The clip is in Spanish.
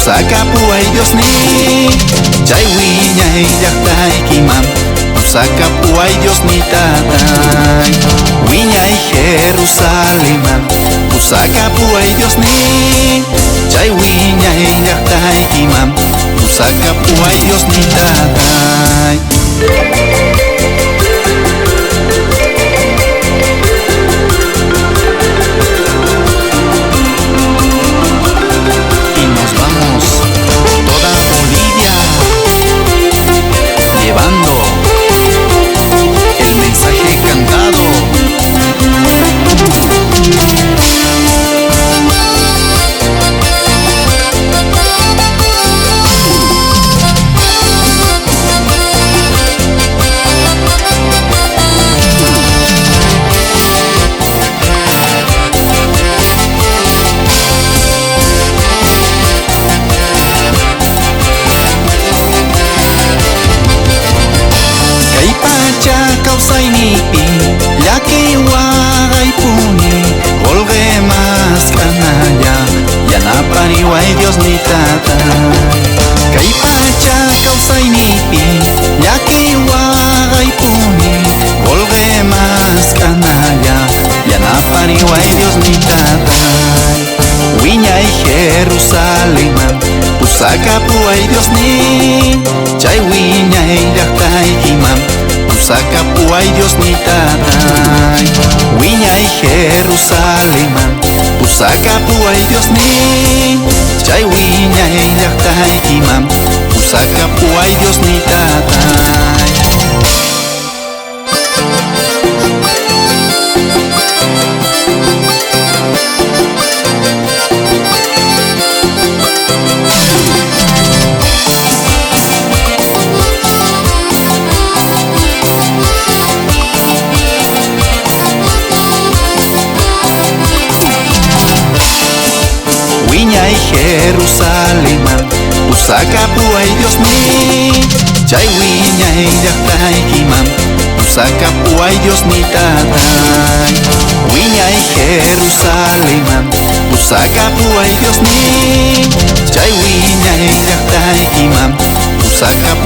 pusakapu ay Dios ni chay wiñay llaqtaykiman pusakapu ay Dios ni tatay wiñay Jerusalemman pusakapu ay Dios ni chay wiñay llaqtaykiman pusakapu ay Dios ni tatay. Kawsaynipi llakiway puni volgemas kanalla yanapariway Dios ni tatay kay pacha kawsaynipi llakiway puni volgemas kanalla yanapariway Dios ni tatay wiñay Jerusalemman pusakapu ay Dios ni chay wiñay llaqtaykiman pusakapu ay Dios ni tatay wiñay Jerusalemman pusakapu ay Dios ni chay wiñay llaqtaykiman pusakapu ay Dios ni tatay. Wiñay Jerusalemman pusakapu ay Dios ni chay wiñay llaqtaykiman pusakapu ay Dios ni tatay wiñay Jerusalemman pusakapu ay Dios ni chay wiñay llaqtaykiman pusakapu